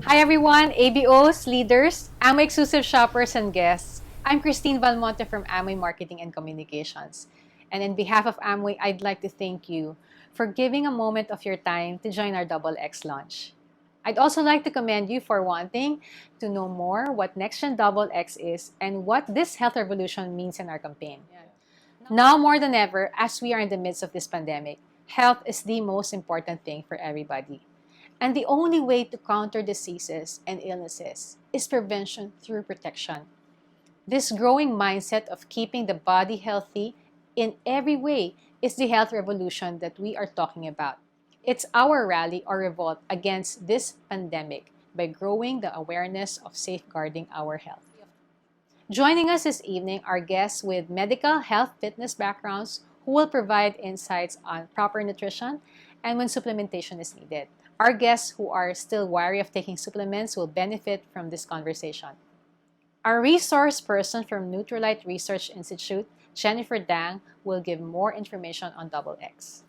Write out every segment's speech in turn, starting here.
Hi everyone, ABOs, leaders, Amway exclusive shoppers, and guests. I'm Christine Valmonte from Amway Marketing and Communications. And on behalf of Amway, I'd like to thank you for giving a moment of your time to join our Double X launch. I'd also like to commend you for wanting to know more what NextGen Double X is and what this health revolution means in our campaign. Now more than ever, as we are in the midst of this pandemic, health is the most important thing for everybody. And the only way to counter diseases and illnesses is prevention through protection. This growing mindset of keeping the body healthy in every way is the health revolution that we are talking about. It's our rally or revolt against this pandemic by growing the awareness of safeguarding our health. Joining us this evening are guests with medical, health, fitness backgrounds who will provide insights on proper nutrition and when supplementation is needed. Our guests who are still wary of taking supplements will benefit from this conversation. Our resource person from Nutrilite Research Institute, Jennifer Dang, will give more information on Double X.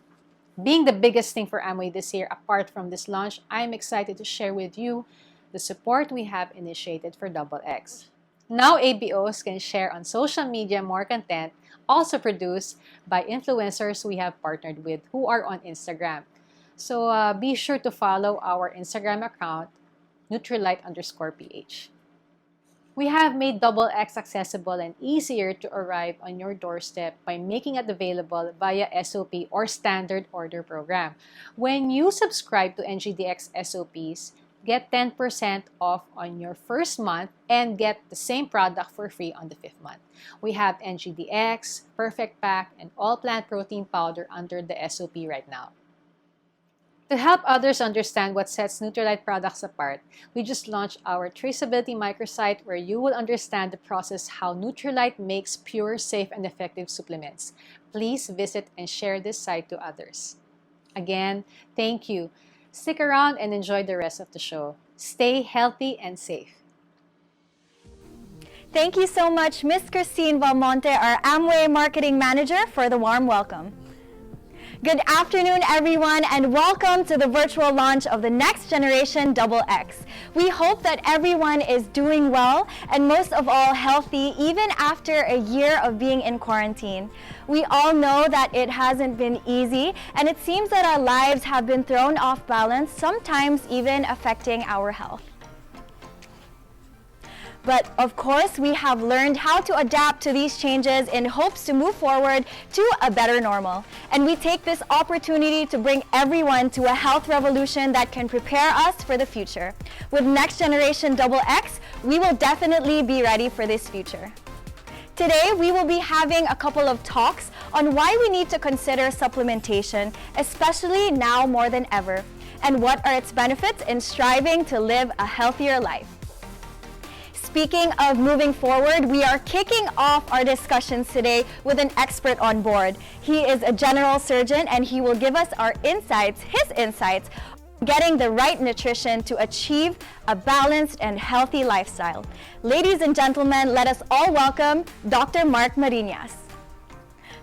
Being the biggest thing for Amway this year, apart from this launch, I am excited to share with you the support we have initiated for Double X. Now ABOs can share on social media more content, also produced by influencers we have partnered with who are on Instagram. So be sure to follow our Instagram account, Nutrilite_PH. We have made Double X accessible and easier to arrive on your doorstep by making it available via SOP or Standard Order Program. When you subscribe to NGDX SOPs, get 10% off on your first month and get the same product for free on the 5th month. We have NGDX, Perfect Pack, and all plant protein powder under the SOP right now. To help others understand what sets Nutrilite products apart, we just launched our traceability microsite where you will understand the process how Nutrilite makes pure, safe, and effective supplements. Please visit and share this site to others. Again, thank you. Stick around and enjoy the rest of the show. Stay healthy and safe. Thank you so much, Miss Christine Valmonte, our Amway Marketing Manager, for the warm welcome. Good afternoon, everyone, and welcome to the virtual launch of the next generation Double X. We hope that everyone is doing well and most of all healthy even after a year of being in quarantine. We all know that it hasn't been easy and it seems that our lives have been thrown off balance, sometimes even affecting our health. But of course, we have learned how to adapt to these changes in hopes to move forward to a better normal. And we take this opportunity to bring everyone to a health revolution that can prepare us for the future. With Next Generation Double X, we will definitely be ready for this future. Today, we will be having a couple of talks on why we need to consider supplementation, especially now more than ever, and what are its benefits in striving to live a healthier life. Speaking of moving forward, we are kicking off our discussions today with an expert on board. He is a general surgeon and he will give us his insights, on getting the right nutrition to achieve a balanced and healthy lifestyle. Ladies and gentlemen, let us all welcome Dr. Mark Marinas.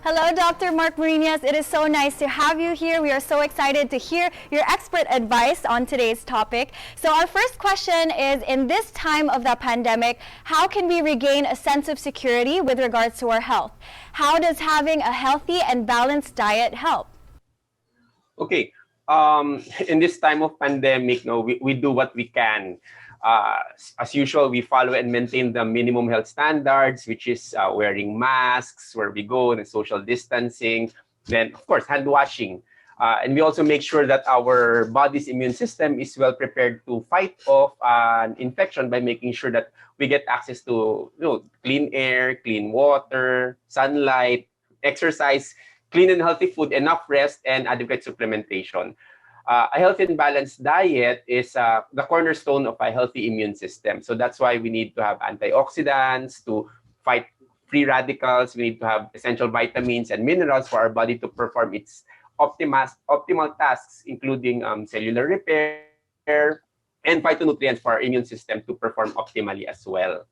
Hello, Dr. Mark Marinas. It is so nice to have you here. We are so excited to hear your expert advice on today's topic. So our first question is, in this time of the pandemic, how can we regain a sense of security with regards to our health? How does having a healthy and balanced diet help? Okay. In this time of pandemic, we do what we can. As usual, we follow and maintain the minimum health standards, which is wearing masks where we go and social distancing. Then, of course, hand washing. And we also make sure that our body's immune system is well prepared to fight off an infection by making sure that we get access to clean air, clean water, sunlight, exercise, clean and healthy food, enough rest, and adequate supplementation. A healthy and balanced diet is the cornerstone of a healthy immune system. So that's why we need to have antioxidants to fight free radicals. We need to have essential vitamins and minerals for our body to perform its optimal tasks, including cellular repair and phytonutrients for our immune system to perform optimally as well.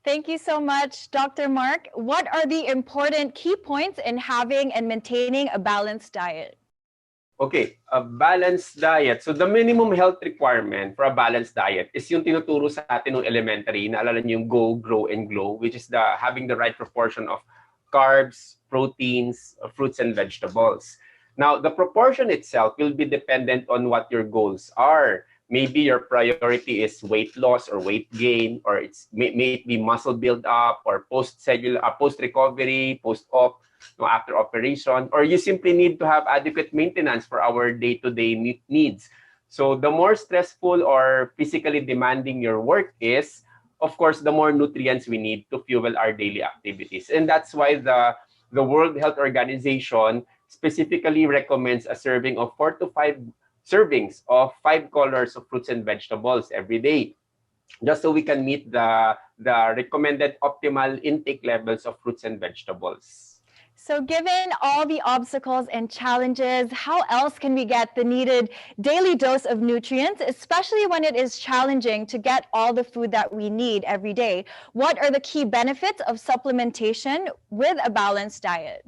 Thank you so much, Dr. Mark. What are the important key points in having and maintaining a balanced diet? Okay, a balanced diet. So the minimum health requirement for a balanced diet is yung tinuturo sa atin ng elementary. Naalala niyo yung Go, Grow, and Glow, which is the having the right proportion of carbs, proteins, fruits, and vegetables. Now, the proportion itself will be dependent on what your goals are. Maybe your priority is weight loss or weight gain, or may it be muscle build up or post-cellular, post-recovery, post-op, no, after operation, or you simply need to have adequate maintenance for our day-to-day needs. So the more stressful or physically demanding your work is, of course, the more nutrients we need to fuel our daily activities. And that's why the World Health Organization specifically recommends a serving of 4 to 5 servings of 5 colors of fruits and vegetables every day, just so we can meet the recommended optimal intake levels of fruits and vegetables. So given all the obstacles and challenges, how else can we get the needed daily dose of nutrients, especially when it is challenging to get all the food that we need every day? What are the key benefits of supplementation with a balanced diet?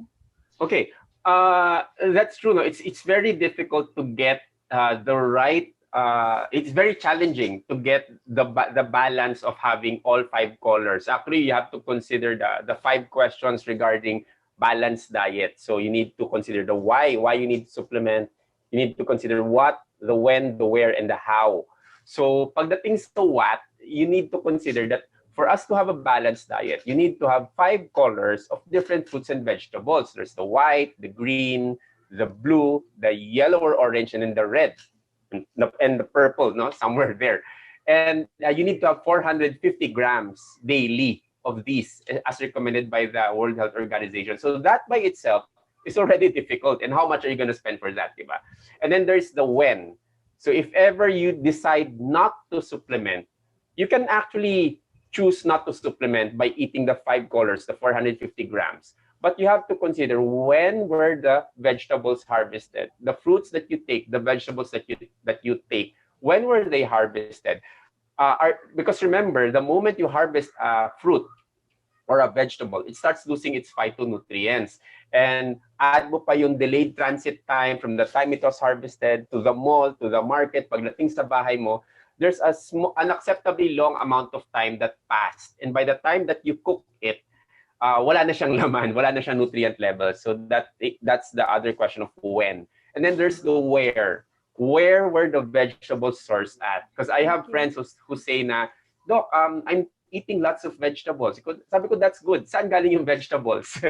Okay, that's true. No, it's very difficult to get the right. It's very challenging to get the balance of having all 5 colors. Actually, you have to consider the 5 questions regarding balanced diet. So you need to consider the why you need to supplement. You need to consider what, the when, the where, and the how. So pagdating sa what, you need to consider that for us to have a balanced diet, you need to have 5 colors of different fruits and vegetables. There's the white, the green, the blue, the yellow or orange, and then the red, and the purple, no, somewhere there. And you need to have 450 grams daily of these, as recommended by the World Health Organization. So that by itself is already difficult. And how much are you going to spend for that, diba? And then there's the when. So if ever you decide not to supplement, you can actually choose not to supplement by eating the 5 colors, the 450 grams. But you have to consider when were the vegetables harvested, the fruits that you take, the vegetables that you take, when were they harvested? Because remember, the moment you harvest a fruit or a vegetable, it starts losing its phytonutrients. And add mo pa yung delayed transit time from the time it was harvested to the mall, to the market, pagdating sa bahay mo, there's unacceptably long amount of time that passed. And by the time that you cook it, wala na siyang laman, wala na siyang nutrient levels. So that's the other question of when. And then there's the where. Where were the vegetables sourced at? Because I have friends who say na, Doc, I'm eating lots of vegetables. Sabi ko, that's good. Saan galing yung vegetables?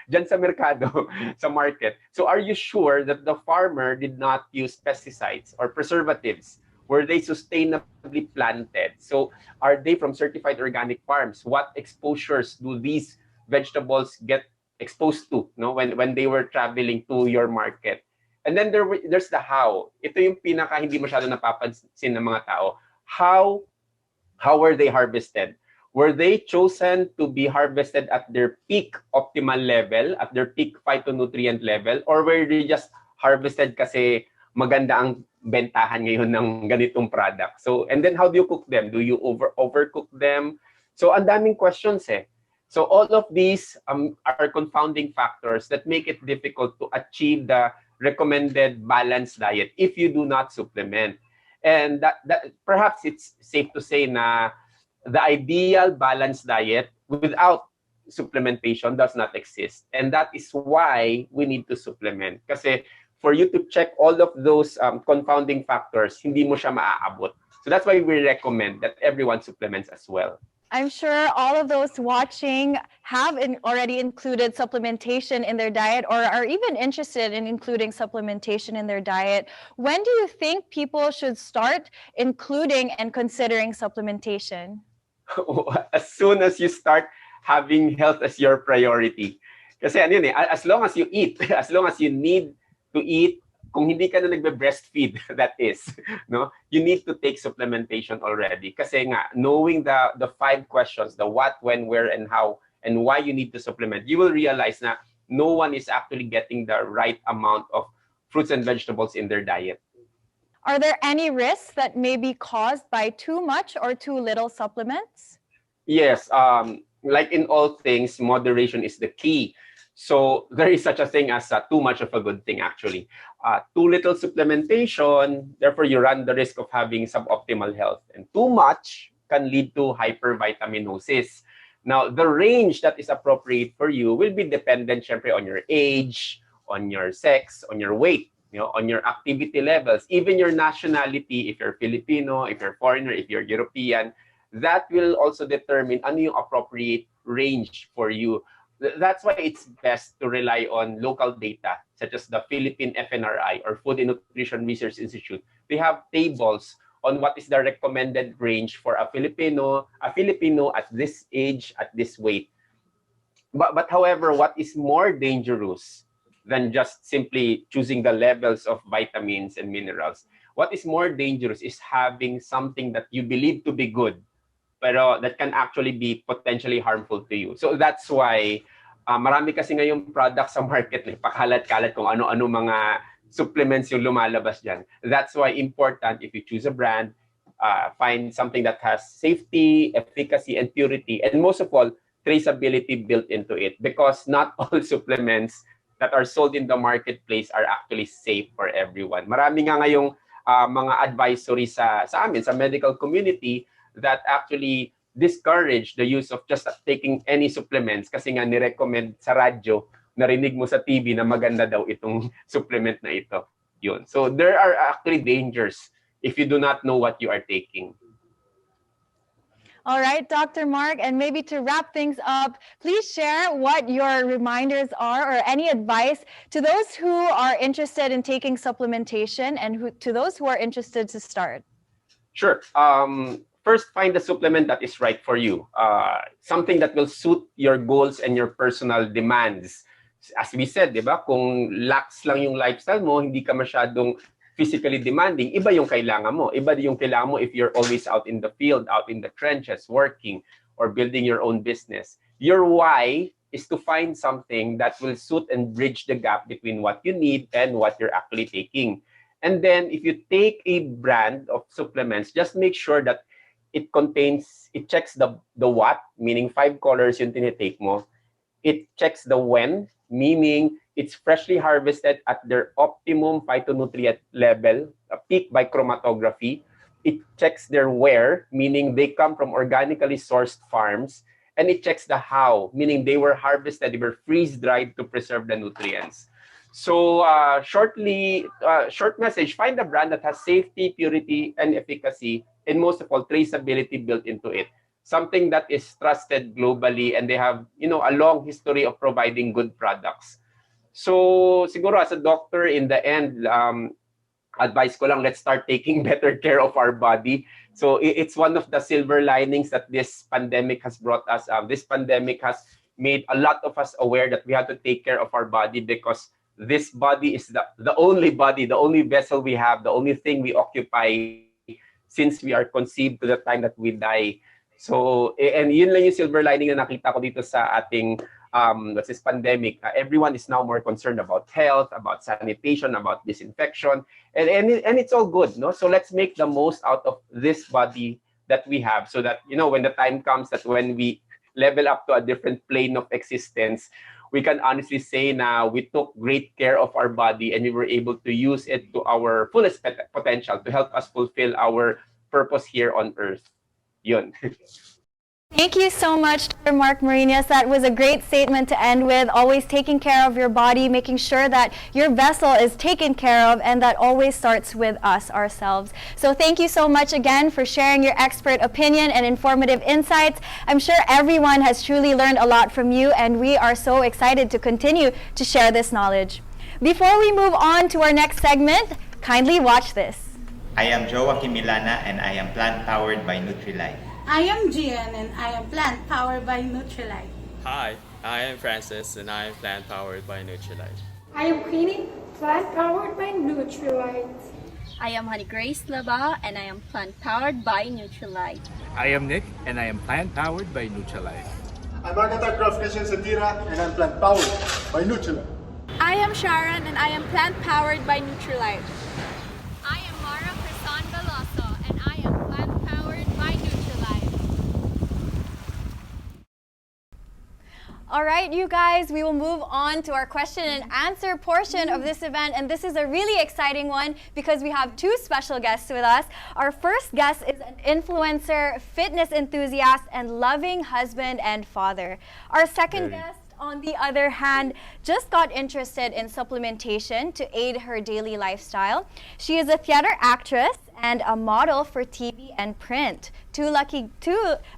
Diyan sa merkado, sa market. So are you sure that the farmer did not use pesticides or preservatives? Were they sustainably planted? So are they from certified organic farms? What exposures do these vegetables get exposed to, no, when they were traveling to your market? And then there's the how. Ito yung pinaka hindi masyado napapansin ng mga tao. How were they harvested? Were they chosen to be harvested at their peak optimal level, at their peak phytonutrient level, or were they just harvested kasi maganda ang bentahan ngayon ng ganitong product? So, and then how do you cook them? Do you overcook them? So, ang daming questions eh. So, all of these are confounding factors that make it difficult to achieve the recommended balanced diet if you do not supplement. And that perhaps it's safe to say na the ideal balanced diet without supplementation does not exist. And that is why we need to supplement. Kasi for you to check all of those confounding factors, hindi mo siya maaabot. So that's why we recommend that everyone supplements as well. I'm sure all of those watching have already included supplementation in their diet or are even interested in including supplementation in their diet. When do you think people should start including and considering supplementation? As soon as you start having health as your priority. Kasi ano yun eh, as long as you eat, as long as you need to eat, kung hindi ka na nagbe-breastfeed, that is, no, you need to take supplementation already. Kasi nga, knowing the 5 questions, the what, when, where, and how, and why you need to supplement, you will realize na no one is actually getting the right amount of fruits and vegetables in their diet. Are there any risks that may be caused by too much or too little supplements? Yes, like in all things, moderation is the key. So there is such a thing as too much of a good thing, actually. Too little supplementation, therefore you run the risk of having suboptimal health. And too much can lead to hypervitaminosis. Now, the range that is appropriate for you will be dependent, syempre, on your age, on your sex, on your weight, on your activity levels, even your nationality, if you're Filipino, if you're foreigner, if you're European, that will also determine ano yung appropriate range for you. That's why it's best to rely on local data, such as the Philippine FNRI or Food and Nutrition Research Institute. They have tables on what is the recommended range for a Filipino at this age, at this weight. But however, what is more dangerous than just simply choosing the levels of vitamins and minerals, what is more dangerous is having something that you believe to be good, pero that can actually be potentially harmful to you. So that's why marami kasi ngayong products sa market, pakalat-kalat kung ano-ano mga supplements yung lumalabas dyan. That's why important, if you choose a brand, find something that has safety, efficacy, and purity, and most of all, traceability built into it, because not all supplements that are sold in the marketplace are actually safe for everyone. Marami nga ngayong mga advisory sa amin, sa medical community, that actually discourage the use of just taking any supplements kasi nga ni-recommend sa radyo, narinig mo sa TV na maganda daw itong supplement na ito. Yun. So there are actually dangers if you do not know what you are taking. All right, Dr. Mark, and maybe to wrap things up, please share what your reminders are or any advice to those who are interested in taking supplementation and to those who are interested to start. Sure. First, find the supplement that is right for you. Something that will suit your goals and your personal demands. As we said, di ba, kung lax lang yung lifestyle mo, hindi ka masyadong physically demanding, iba yung kailangan mo. Iba yung kailangan mo if you're always out in the field, out in the trenches, working, or building your own business. Your why is to find something that will suit and bridge the gap between what you need and what you're actually taking. And then, if you take a brand of supplements, just make sure that it checks the what, meaning 5 colors yung tinitake mo. It checks the when, meaning it's freshly harvested at their optimum phytonutrient level, a peak by chromatography. It checks their where, meaning they come from organically sourced farms. And it checks the how, meaning they were harvested, they were freeze-dried to preserve the nutrients. So short message, find a brand that has safety, purity, and efficacy, and most of all, traceability built into it. Something that is trusted globally, and they have, a long history of providing good products. So siguro as a doctor, in the end, advice ko lang, let's start taking better care of our body. So it's one of the silver linings that this pandemic has brought us. This pandemic has made a lot of us aware that we have to take care of our body, because this body is the only body, the only vessel we have, the only thing we occupy since we are conceived to the time that we die. So, and yun lang yung silver lining na nakita ko dito sa ating this pandemic. Everyone is now more concerned about health, about sanitation, about disinfection, and it's all good, no? So let's make the most out of this body that we have, so that, when the time comes that when we level up to a different plane of existence, we can honestly say now we took great care of our body and we were able to use it to our fullest potential to help us fulfill our purpose here on Earth. Yun. Thank you so much, Dr. Mark Marinas. That was a great statement to end with. Always taking care of your body, making sure that your vessel is taken care of, and that always starts with us ourselves. So thank you so much again for sharing your expert opinion and informative insights. I'm sure everyone has truly learned a lot from you, and we are so excited to continue to share this knowledge. Before we move on to our next segment, kindly watch this. I am Joaquin Milana, and I am plant-powered by Nutrilite. I am Gian, and I am plant powered by Nutrilite. Hi, I am Francis, and I am plant powered by Nutrilite. I am Queenie, plant powered by Nutrilite. I am Honey Grace Laba, and I am plant powered by Nutrilite. I am Nick, and I am plant powered by Nutrilite. I'm Agatha Christian Santira, and I'm plant powered by Nutrilite. I am Sharon, and I am plant powered by Nutrilite. I am Mara Crisan Veloso, and I am plant powered by Nutrilite. All right, you guys, we will move on to our question and answer portion of this event. And this is a really exciting one because we have two special guests with us. Our first guest is an influencer, fitness enthusiast, and loving husband and father. Our second guest, on the other hand, just got interested in supplementation to aid her daily lifestyle. She is a theater actress and a model for TV and print. Two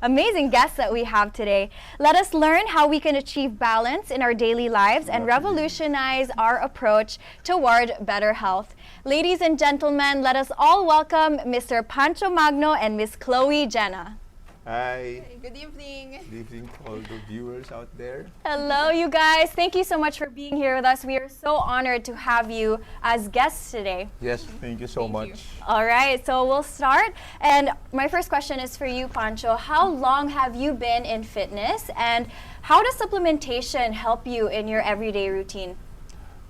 amazing guests that we have today. Let us learn how we can achieve balance in our daily lives and revolutionize our approach toward better health. Ladies and gentlemen, let us all welcome Mr. Pancho Magno and Miss Chloe Jenna. Hi. Good evening. Good evening to all the viewers out there. Hello, you guys. Thank you so much for being here with us. We are so honored to have you as guests today. Yes, thank you so much. All right, so we'll start. And my first question is for you, Pancho. How long have you been in fitness, and how does supplementation help you in your everyday routine?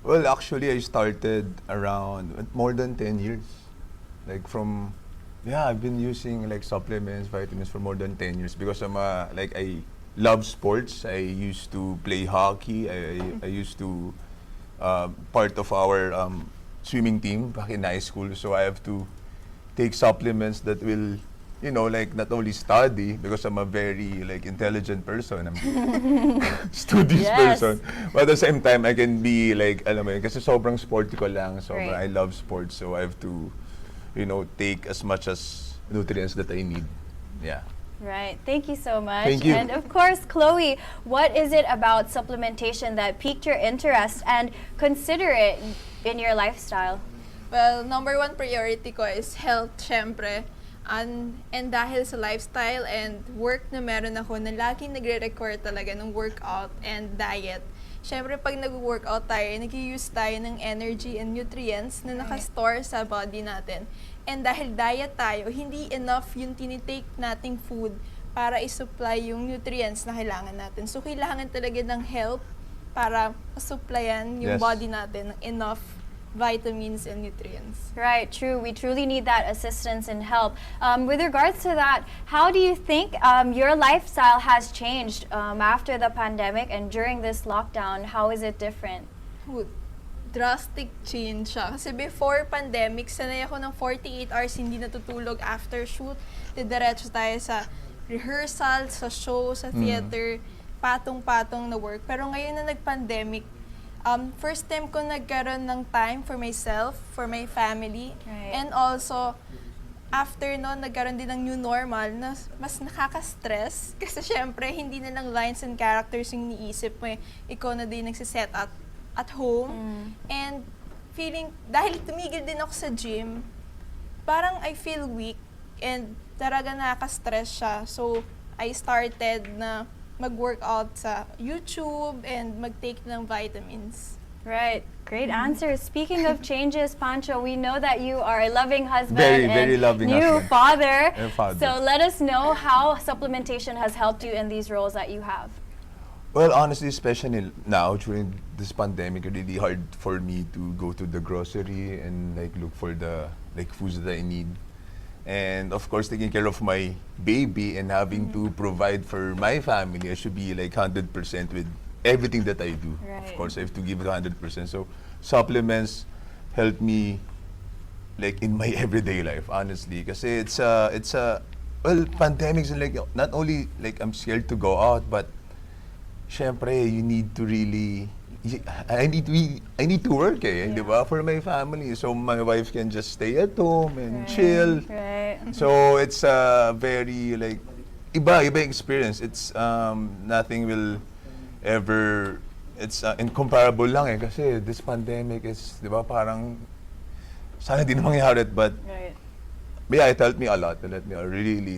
Well, actually, I started around more than 10 years. I've been using like supplements, vitamins for more than 10 years because I love sports. I used to play hockey. I used to part of our swimming team back in high school. So I have to take supplements that will, not only study because I'm a very intelligent person. I'm studious person. But at the same time, I can be kasi sobrang sporty ko lang. I love sports. So I have to take as much as nutrients that I need. Yeah. Right. Thank you so much. Thank you. And of course, Chloe, what is it about supplementation that piqued your interest and consider it in your lifestyle? Well, number one priority ko is health, syempre. And dahil sa lifestyle and work na meron ako na laging nagre-record talaga ng workout and diet. Siyempre, pag nag-workout tayo, nag-use tayo ng energy and nutrients na nakastore sa body natin. And dahil diet tayo, hindi enough yung tinitake nating food para i-supply yung nutrients na kailangan natin. So, kailangan talaga ng help para supplyan yung body natin ng enough vitamins and nutrients. Right, true. We truly need that assistance and help. With regards to that, how do you think your lifestyle has changed after the pandemic and during this lockdown? How is it different? Drastic change siya. Kasi before pandemic, sanay ako ng 48 hours hindi natutulog after shoot. Diretso tayo sa rehearsal, sa show, sa theater, patong-patong na work. Pero ngayon na nag-pandemic, first time ko nagkaroon ng time for myself, for my family, and also, after noon, nagkaroon din ng new normal na mas nakaka-stress kasi syempre, hindi na lang lines and characters yung niisip mo. Ikaw na din nagsiset at home. And dahil tumigil din ako sa gym, parang I feel weak and talaga nakaka-stress siya. So, I started na mag-workout sa YouTube and mag-take ng vitamins. Right. Great answer. Speaking of changes, Pancho, we know that you are a loving husband very and loving new husband. father. Father. So let us know how supplementation has helped you in these roles that you have. Well, honestly, especially now during this pandemic, it's really hard for me to go to the grocery and look for the foods that I need. And of course, taking care of my baby and having to provide for my family, I should be 100% with everything that I do. Right. Of course, I have to give it 100%. So supplements help me in my everyday life, honestly. Kasi pandemics and not only I'm scared to go out, but syempre, you need to really I need to work di ba? For my family. So my wife can just stay at home and chill. Right. So it's a very iba experience. It's nothing will ever incomparable lang kasi this pandemic is di ba parang sana di na mangyari but yeah, it helped me a lot. It helped me really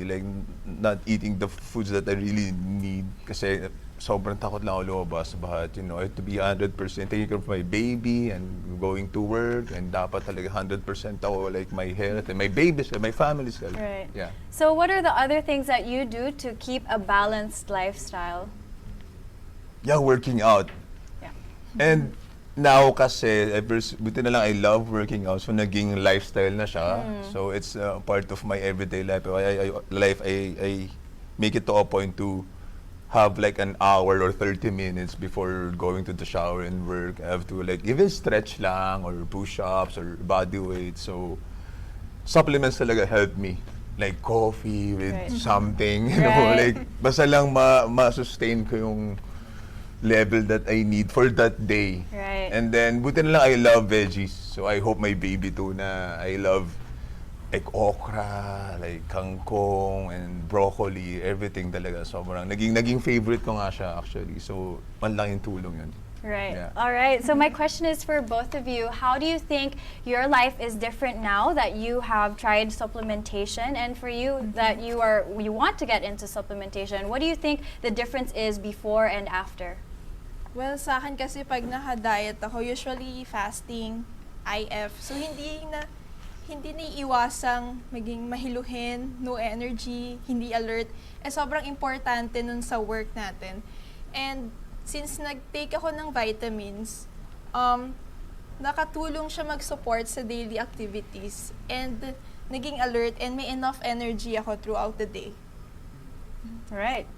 not eating the foods that I really need kasi sobrang takot lang ako lumabas, but I have to be 100% taking care of my baby and going to work, and dapat talaga 100% ako my health and my baby's health, my family's health. Right. Yeah. So what are the other things that you do to keep a balanced lifestyle? Yeah, working out. Yeah. And now kasi, buti na lang I love working out, so naging lifestyle na siya. So it's part of my everyday life. I make it to a point to have like an hour or 30 minutes before going to the shower and work. I have to like even stretch lang or push-ups or body weight. So supplements talaga help me. Like coffee with something, you know, like basta lang ma-sustain ko yung level that I need for that day. Right. And then, buti na lang I love veggies. So I hope my baby too na I love like okra, like kangkong, and broccoli, everything talaga. Sobrang naging favorite ko nga siya actually. So, malaking tulong yun. Right. Yeah. All right. So my question is for both of you. How do you think your life is different now that you have tried supplementation, and for you that you want to get into supplementation? What do you think the difference is before and after? Well, sa akin kasi pag naka-diet ako, usually fasting, IF. So hindi naiiwasang maging mahiluhin, no energy, hindi alert. Sobrang importante nun sa work natin. And since nag-take ako ng vitamins, nakatulong siya mag-support sa daily activities and naging alert and may enough energy ako throughout the day. Right.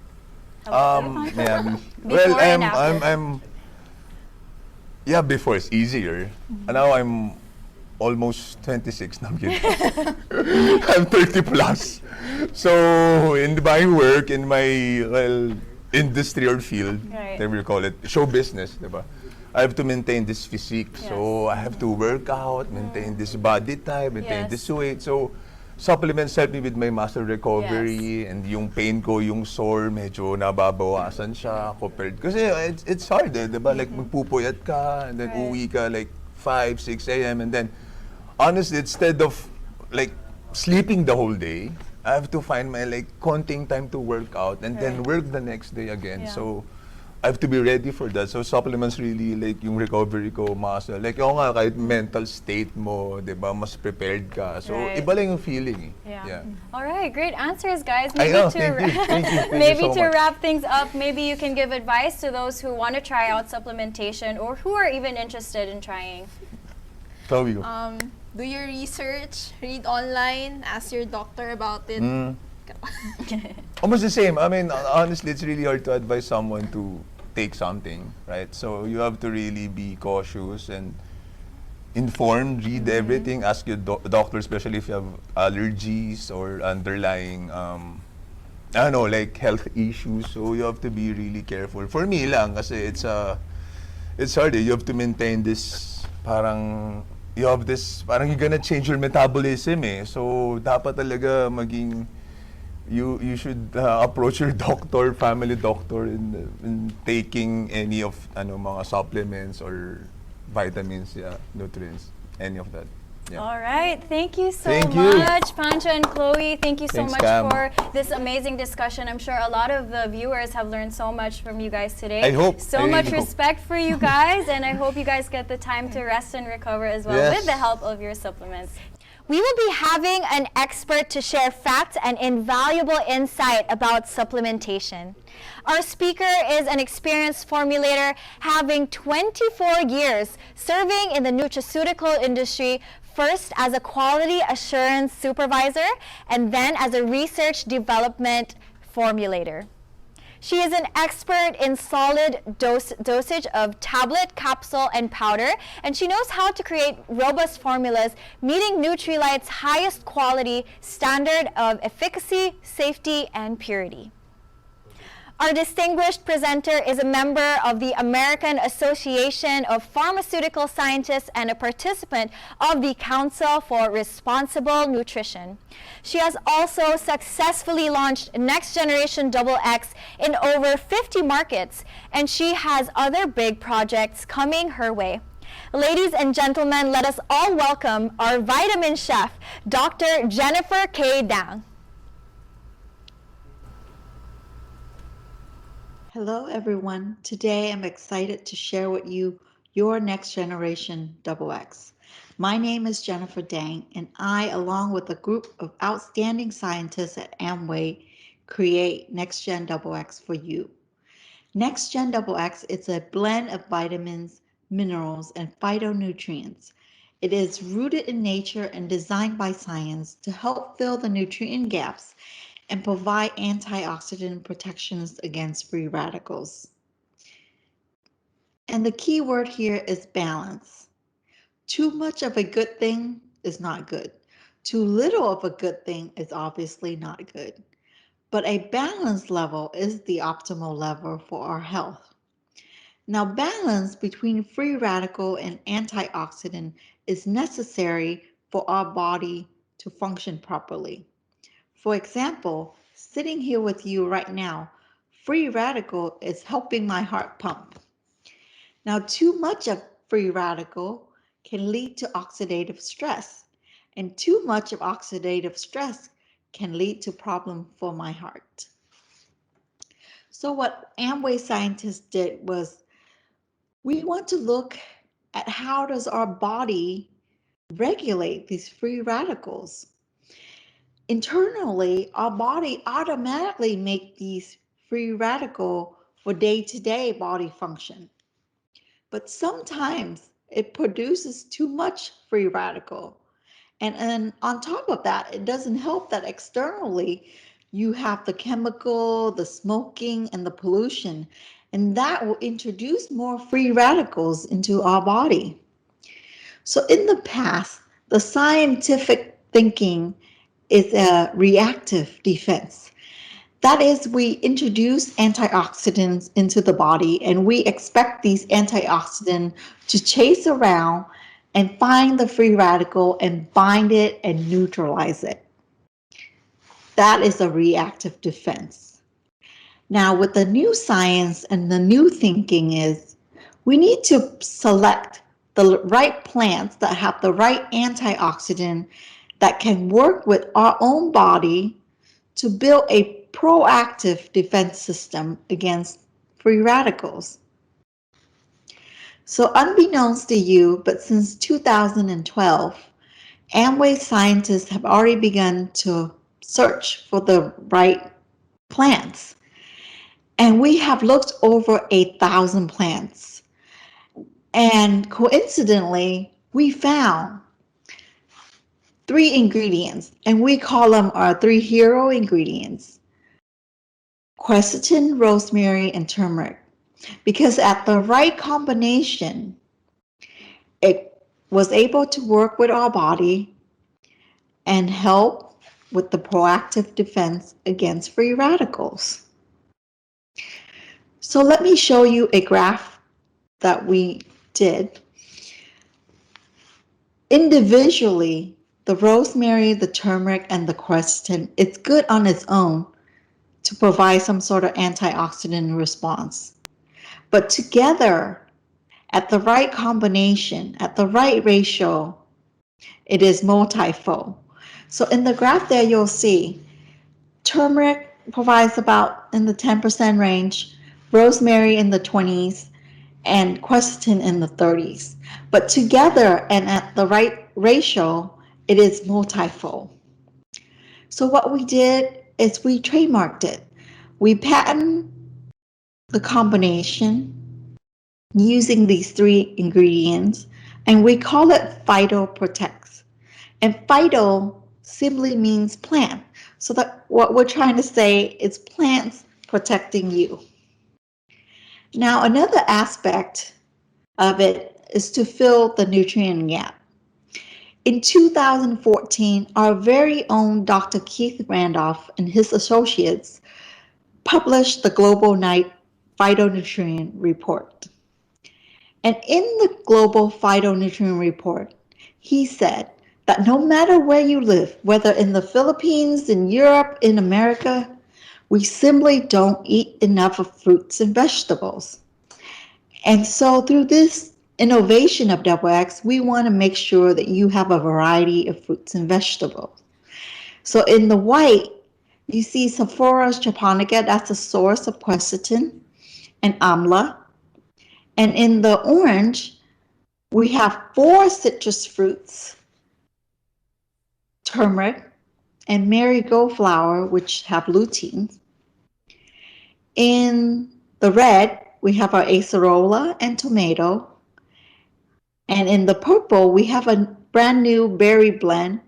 Yeah. Well, I'm yeah, before it's easier. And now I'm almost 26 now. I'm 30 plus. So in my work, in my industry or field, whatever you call it, show business, diba? I have to maintain this physique. Yes. So I have to work out, maintain this body type, maintain this weight. So supplements help me with my muscle recovery, and yung pain ko, yung sore, medyo nababawasan siya compared. Kasi it's hard, diba? Like magpupuyat ka, and then uwi ka like 5, 6 a.m. And then honestly, instead of like sleeping the whole day, I have to find my like konting time to work out and then work the next day again. Yeah. So I have to be ready for that. So supplements really like yung recovery ko, muscle. Like yung nga kahit mental state mo, 'di ba, mas prepared ka. So iba lang yung feeling. Yeah. All right, great answers, guys. Maybe thank you. Maybe to wrap things up, maybe you can give advice to those who want to try out supplementation or who are even interested in trying. Do your research, read online, ask your doctor about it. Almost the same. I mean, honestly, it's really hard to advise someone to take something, right? So you have to really be cautious and informed, read everything, ask your doctor, especially if you have allergies or underlying, I don't know, like health issues. So you have to be really careful. For me lang, kasi it's hard. You have to maintain this parang you're gonna change your metabolism So dapat talaga maging you should approach your doctor, family doctor in taking any of mga supplements or vitamins, nutrients, any of that. Yeah. All right. Thank you so much, Pancho and Chloe. Thank you so much for this amazing discussion. I'm sure a lot of the viewers have learned so much from you guys today. I hope. So much respect for you guys, and I hope you guys get the time to rest and recover as well with the help of your supplements. We will be having an expert to share facts and invaluable insight about supplementation. Our speaker is an experienced formulator having 24 years serving in the nutraceutical industry, first as a quality assurance supervisor and then as a research development formulator. She is an expert in solid dosage of tablet, capsule, and powder, and she knows how to create robust formulas meeting Nutrilite's highest quality standard of efficacy, safety, and purity. Our distinguished presenter is a member of the American Association of Pharmaceutical Scientists and a participant of the Council for Responsible Nutrition. She has also successfully launched Next Generation XX in over 50 markets, and she has other big projects coming her way. Ladies and gentlemen, let us all welcome our vitamin chef, Dr. Jennifer K. Dang. Hello everyone. Today I'm excited to share with you your Next Generation XX. My name is Jennifer Dang, and I, along with a group of outstanding scientists at Amway, create Next Gen XX for you. Next Gen XX is a blend of vitamins, minerals, and phytonutrients. It is rooted in nature and designed by science to help fill the nutrient gaps and provide antioxidant protections against free radicals. And the key word here is balance. Too much of a good thing is not good. Too little of a good thing is obviously not good. But a balanced level is the optimal level for our health. Now, balance between free radical and antioxidant is necessary for our body to function properly. For example, sitting here with you right now, free radical is helping my heart pump. Now, too much of free radical can lead to oxidative stress, and too much of oxidative stress can lead to problem for my heart. So what Amway scientists did was we want to look at how does our body regulate these free radicals. Internally, our body automatically make these free radical for day-to-day body function. But sometimes it produces too much free radical. And on top of that, it doesn't help that externally you have the chemical, the smoking, and the pollution, and that will introduce more free radicals into our body. So in the past, the scientific thinking is a reactive defense. That is, we introduce antioxidants into the body and we expect these antioxidants to chase around and find the free radical and bind it and neutralize it. That is a reactive defense. Now, with the new science and the new thinking is we need to select the right plants that have the right antioxidant that can work with our own body to build a proactive defense system against free radicals. So unbeknownst to you, but since 2012, Amway scientists have already begun to search for the right plants. And we have looked over 1,000 plants. And coincidentally, we found 3 ingredients, and we call them our 3 hero ingredients: quercetin, rosemary, and turmeric. Because at the right combination, it was able to work with our body and help with the proactive defense against free radicals. So let me show you a graph that we did. Individually, the rosemary, the turmeric, and the quercetin, it's good on its own to provide some sort of antioxidant response. But together, at the right combination, at the right ratio, it is multifold. So in the graph there, you'll see turmeric provides about in the 10% range, rosemary in the 20s, and quercetin in the 30s. But together and at the right ratio, it is multifold. So what we did is we trademarked it. We patented the combination using these 3 ingredients, and we call it phytoprotects. And phyto simply means plant. So that what we're trying to say is plants protecting you. Now, another aspect of it is to fill the nutrient gap. In 2014, our very own Dr. Keith Randolph and his associates published the Global Night Phytonutrient Report. And in the Global Phytonutrient Report, he said that no matter where you live, whether in the Philippines, in Europe, in America, we simply don't eat enough of fruits and vegetables. And so through this innovation of Double X, we want to make sure that you have a variety of fruits and vegetables. So in the white, you see Sephora japonica, that's a source of quercetin and amla. And in the orange, we have 4 citrus fruits, turmeric and marigold flower, which have lutein. In the red, we have our acerola and tomato. And in the purple, we have a brand new berry blend.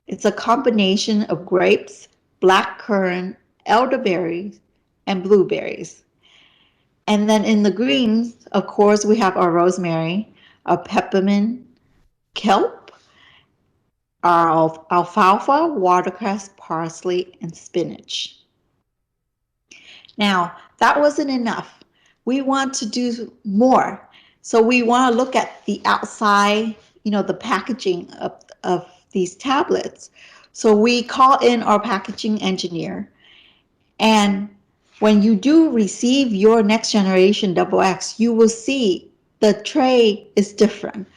It's a combination of grapes, blackcurrant, elderberries, and blueberries. And then in the greens, of course, we have our rosemary, our peppermint, kelp, our alfalfa, watercress, parsley, and spinach. Now, that wasn't enough. We want to do more. So we want to look at the outside, the packaging of these tablets. So we call in our packaging engineer. And when you do receive your next generation XX, you will see the tray is different.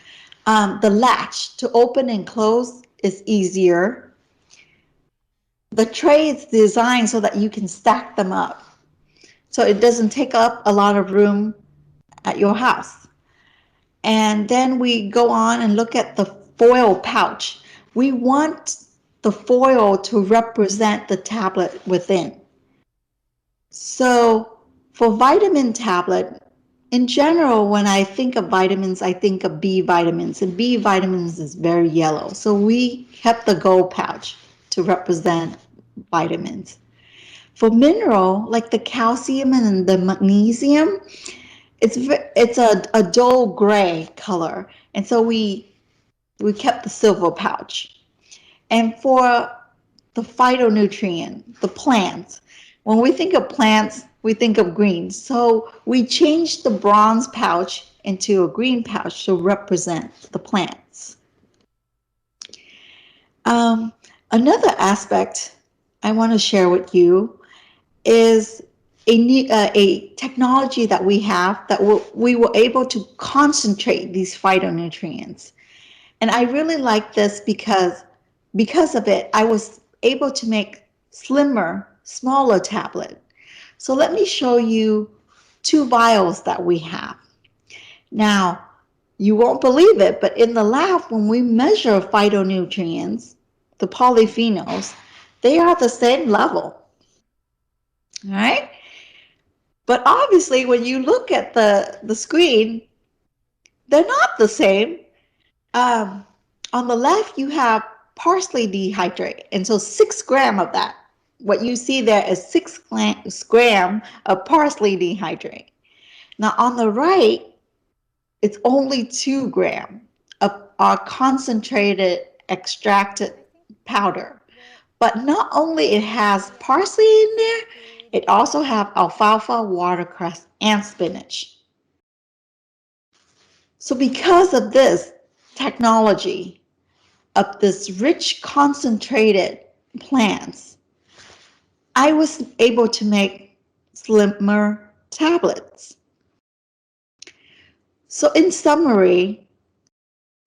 The latch to open and close is easier. The tray is designed so that you can stack them up. So it doesn't take up a lot of room at your house. And then we go on and look at the foil pouch. We want the foil to represent the tablet within. So for vitamin tablet, in general, when I think of vitamins, I think of B vitamins, and B vitamins is very yellow. So we kept the gold pouch to represent vitamins. For mineral, like the calcium and the magnesium, it's a dull gray color, and so we kept the silver pouch. And for the phytonutrient, the plants, when we think of plants, we think of greens. So we changed the bronze pouch into a green pouch to represent the plants. Another aspect I want to share with you is a technology that we have that we were able to concentrate these phytonutrients. And I really like this because of it, I was able to make slimmer, smaller tablet. So let me show you 2 vials that we have. Now, you won't believe it, but in the lab, when we measure phytonutrients, the polyphenols, they are the same level. All right? But obviously, when you look at the screen, they're not the same. On the left, you have parsley dehydrate, and so 6 grams of that. What you see there is 6 grams of parsley dehydrate. Now on the right, it's only 2 grams of our concentrated extracted powder. But not only it has parsley in there, it also has alfalfa, watercress, and spinach. So because of this technology of this rich concentrated plants, I was able to make slimmer tablets. So in summary,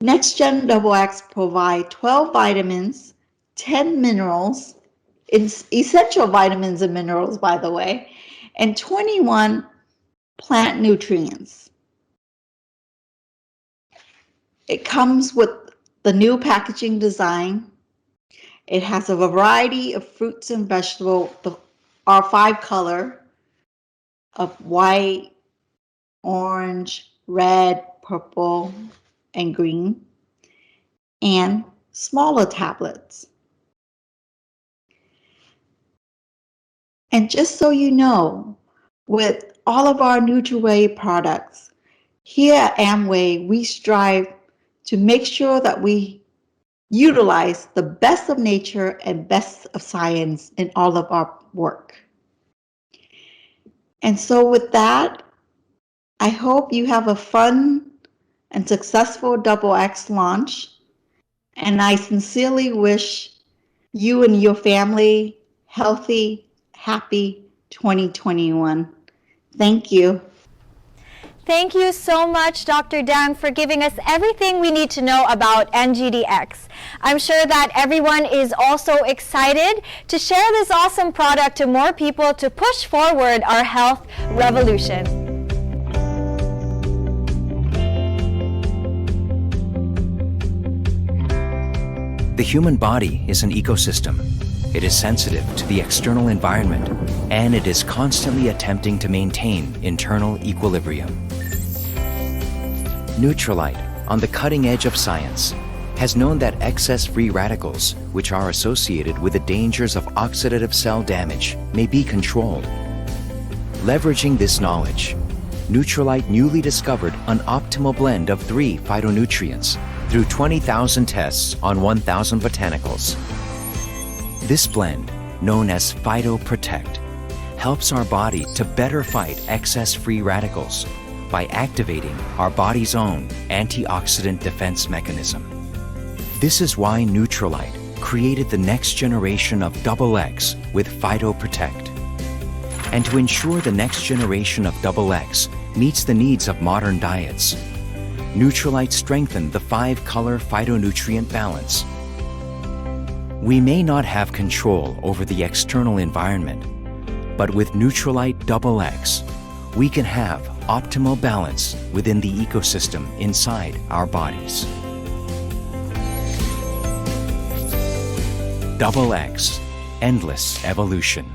NextGen XX provide 12 vitamins, 10 minerals, essential vitamins and minerals, by the way, and 21 plant nutrients. It comes with the new packaging design. It has a variety of fruits and vegetables, our 5 color of white, orange, red, purple, and green, and smaller tablets. And just so you know, with all of our NutriWay products, here at Amway, we strive to make sure that we utilize the best of nature and best of science in all of our work. And so with that, I hope you have a fun and successful XX launch. And I sincerely wish you and your family healthy, happy 2021. Thank you. Thank you so much, Dr. Dang, for giving us everything we need to know about NGDX. I'm sure that everyone is also excited to share this awesome product to more people to push forward our health revolution. The human body is an ecosystem. It is sensitive to the external environment, and it is constantly attempting to maintain internal equilibrium. Nutrilite, on the cutting edge of science, has known that excess free radicals, which are associated with the dangers of oxidative cell damage, may be controlled. Leveraging this knowledge, Nutrilite newly discovered an optimal blend of 3 phytonutrients through 20,000 tests on 1,000 botanicals. This blend, known as PhytoProtect, helps our body to better fight excess free radicals by activating our body's own antioxidant defense mechanism. This is why Nutrilite created the next generation of XX with PhytoProtect. And to ensure the next generation of XX meets the needs of modern diets, Nutrilite strengthened the 5-color phytonutrient balance. We may not have control over the external environment, but with Nutrilite XX, we can have optimal balance within the ecosystem inside our bodies. XX, endless evolution.